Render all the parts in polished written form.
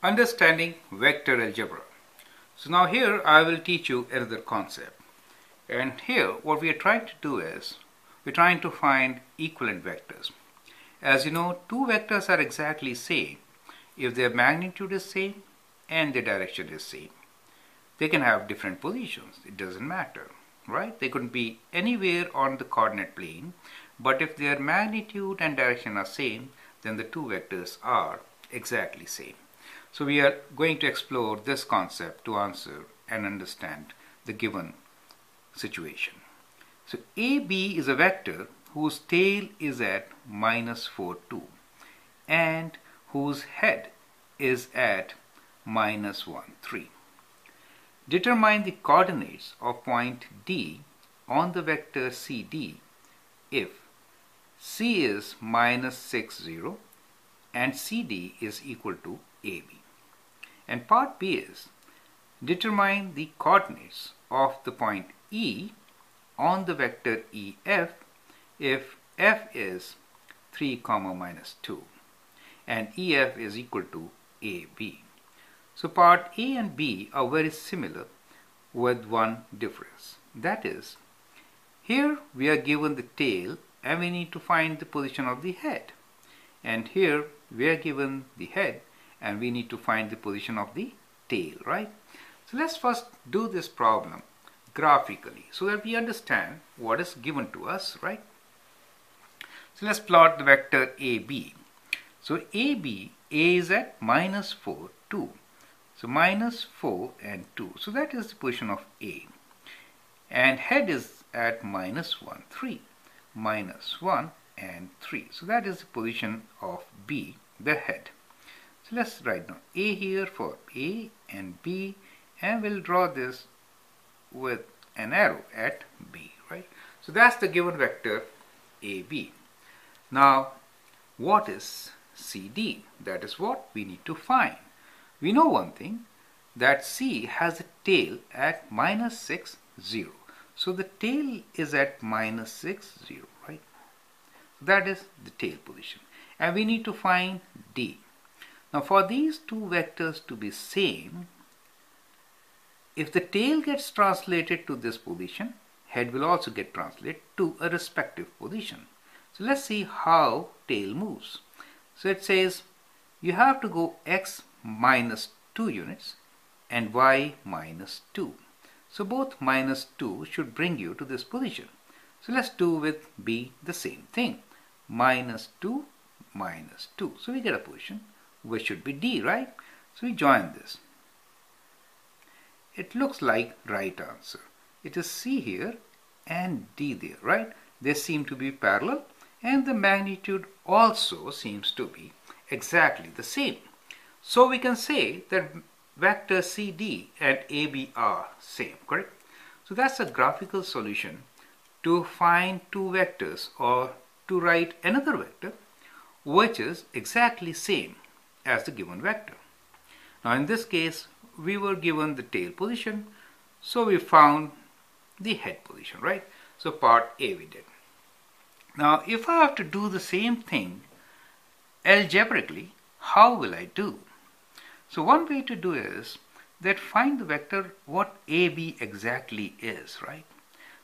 Understanding vector algebra. So now here I will teach you another concept. And here what we are trying to do is we're trying to find equivalent vectors. As you know, two vectors are exactly same if their magnitude is same and their direction is same. They can have different positions. It doesn't matter, right? They could be anywhere on the coordinate plane, but if their magnitude and direction are same, then the two vectors are exactly same. So we are going to explore this concept to answer and understand the given situation. So AB is a vector whose tail is at -4, 2 and whose head is at -1, 3. Determine the coordinates of point D on the vector CD if C is -6, 0 and CD is equal to AB. And part B is determine the coordinates of the point E on the vector EF if F is 3, -2 and EF is equal to AB. So part A and B are very similar with one difference. That is, here we are given the tail and we need to find the position of the head. And here we are given the head and we need to find the position of the tail, right? So let's first do this problem graphically so that we understand what is given to us, right? So let's plot the vector AB. So AB, A is at -4, 2. So -4 and 2. So that is the position of A. And head is at -1, 3. -1 and 3. So that is the position of B, the head. So let's write down A here for A and B, and we'll draw this with an arrow at B, right? So that's the given vector AB. Now, what is CD? That is what we need to find. We know one thing, that C has a tail at -6, 0. So the tail is at -6, 0, right? That is the tail position. And we need to find D. Now for these two vectors to be same, if the tail gets translated to this position, head will also get translated to a respective position. So let's see how tail moves. So it says you have to go x -2 units and y -2. So both -2 should bring you to this position. So let's do with B the same thing. -2, -2. So we get a position which should be D, right? So we join this. It looks like right answer. It is C here and D there, right? They seem to be parallel and the magnitude also seems to be exactly the same. So we can say that vector CD and AB are same, correct? So that's a graphical solution to find two vectors or to write another vector which is exactly same as the given vector. Now in this case we were given the tail position, so we found the head position, right? So part A we did. Now if I have to do the same thing algebraically, how will I do? So one way to do is that find the vector what AB exactly is, right?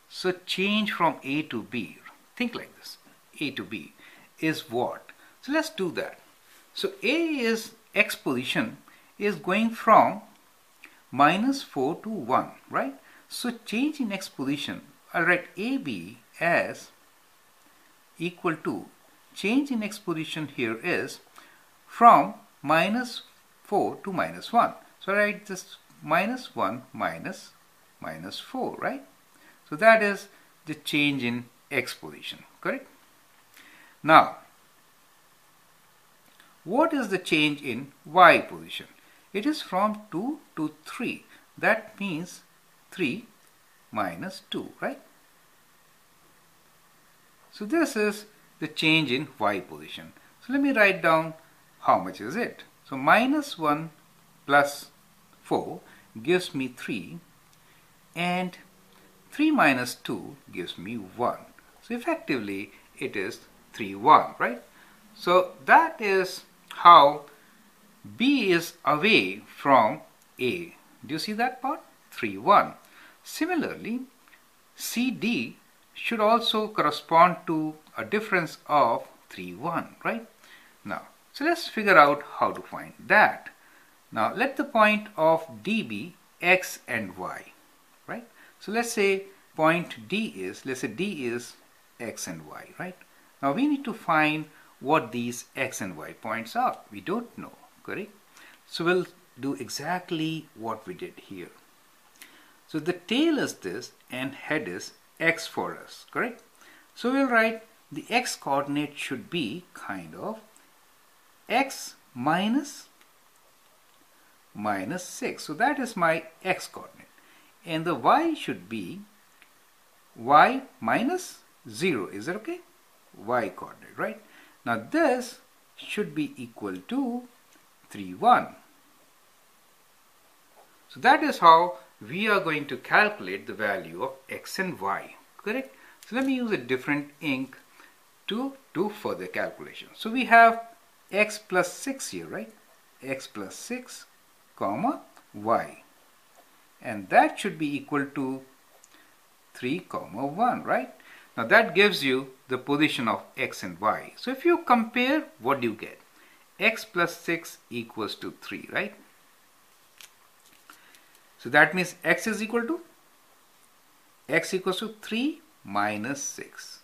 So change from A to B. Think like this. A to B is what? So let's do that. So A is X position is going from -4 to 1, right? So change in X position, I'll write AB as equal to, change in X position here is from -4 to -1. So I write this -1 -4, right? So that is the change in X position, correct? Now, what is the change in Y position? It is from 2 to 3. That means 3 -2, right? So this is the change in Y position. So let me write down how much is it. So -1 plus 4 gives me 3 and 3 -2 gives me 1. So effectively it is 3, 1, right? So that is how B is away from A. Do you see that part? 3, 1. Similarly, CD should also correspond to a difference of 3, 1, right? Now, so let's figure out how to find that. Now, let the point of D be X and Y, right? So let's say point D is, let's say D is X and Y, right? Now we need to find what these X and Y points are. We don't know, correct? So we'll do exactly what we did here. So the tail is this and head is X for us, correct? So we'll write the X coordinate should be kind of X minus 6. So that is my X coordinate. And the Y should be Y minus 0. Is that okay? Y coordinate, right? Now this should be equal to 3, 1. So that is how we are going to calculate the value of X and Y, correct? So let me use a different ink to do further calculation. So we have X plus 6 here, right? X plus 6 comma Y, and that should be equal to 3 comma 1, right? Now that gives you the position of X and Y. So if you compare, what do you get? X plus 6 equals to 3, right? So that means X is equal to X equals to 3 minus 6.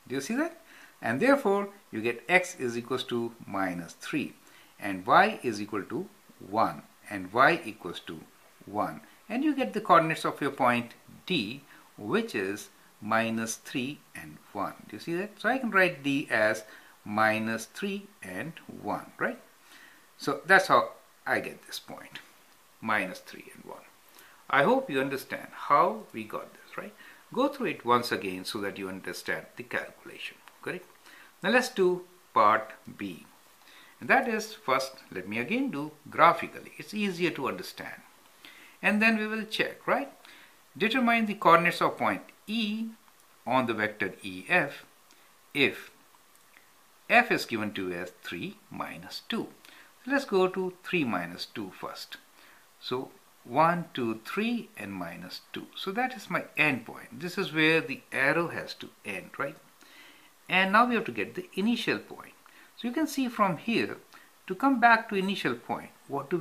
Do you see that? And therefore you get X is equals to minus 3 and Y is equal to 1 and Y equals to 1, and you get the coordinates of your point D, which is minus 3 and 1. Do you see that? So I can write D as minus 3 and 1, right? So that's how I get this point, minus 3 and 1. I hope you understand how we got this, right? Go through it once again so that you understand the calculation, correct? Now let's do part B. And that is, first let me again do graphically. It's easier to understand. And then we will check, right? Determine the coordinates of point E on the vector EF if F is given to as 3 minus 2. So let's go to 3 minus 2 first. So 1, 2, 3 and minus 2. So that is my end point. This is where the arrow has to end, right? And now we have to get the initial point. So you can see from here, to come back to initial point, what do?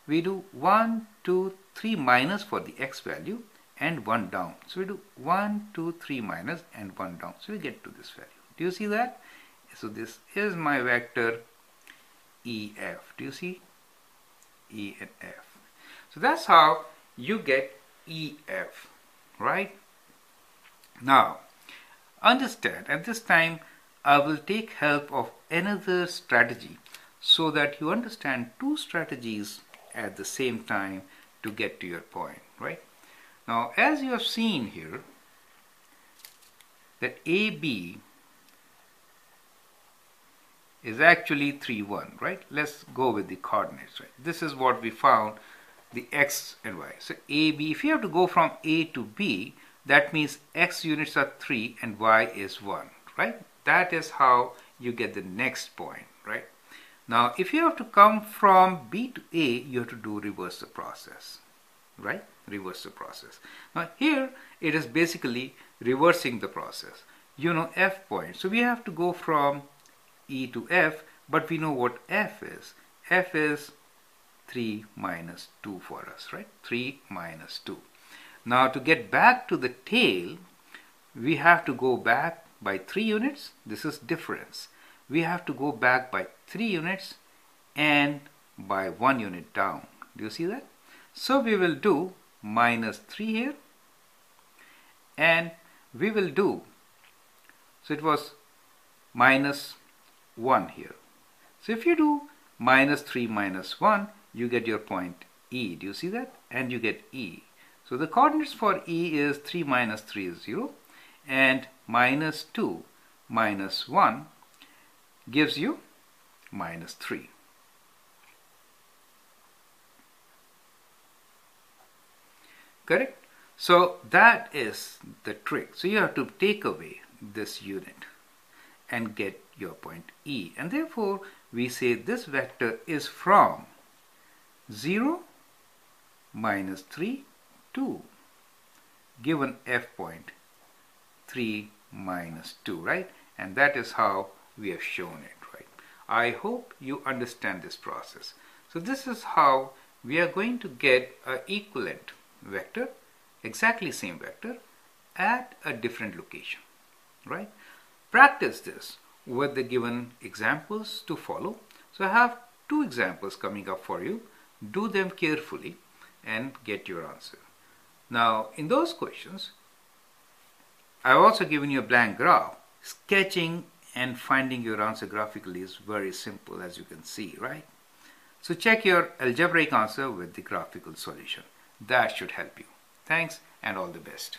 We do 1, 2, 3 minus for the X value and 1 down. So we do 1, 2, 3 minus and 1 down. So we get to this value. Do you see that? So this is my vector EF. Do you see? E and F. So that's how you get EF, right? Now, understand, at this time, I will take help of another strategy so that you understand two strategies at the same time to get to your point, right? Now, as you have seen here, that AB is actually 3, 1, right? Let's go with the coordinates, right? This is what we found, the X and Y. So AB, if you have to go from A to B, that means X units are 3 and Y is 1, right? That is how you get the next point, right? Now, if you have to come from B to A, you have to do reverse the process, right? Reverse the process. Now, here it is basically reversing the process. You know F point. So we have to go from E to F, but we know what F is. F is 3 minus 2 for us, right? 3 minus 2. Now, to get back to the tail, we have to go back by 3 units. This is difference. We have to go back by 3 units and by 1 unit down. Do you see that? So we will do minus 3 here and we will do, so it was minus 1 here. So if you do minus 3 minus 1, you get your point E. Do you see that? And you get E. So the coordinates for E is 3 minus 3 is 0 and minus 2 minus 1 gives you minus 3. Correct? So that is the trick. So you have to take away this unit and get your point E. And therefore we say this vector is from 0 minus 3, 2. Given f point, 3 minus 2, right? And that is how we have shown it, right? I hope you understand this process. So this is how we are going to get an equivalent vector, exactly same vector, at a different location, right? Practice this with the given examples to follow. So I have 2 examples coming up for you. Do them carefully and get your answer. Now, in those questions, I've also given you a blank graph. Sketching and finding your answer graphically is very simple, as you can see, right? So check your algebraic answer with the graphical solution. That should help you. Thanks and all the best.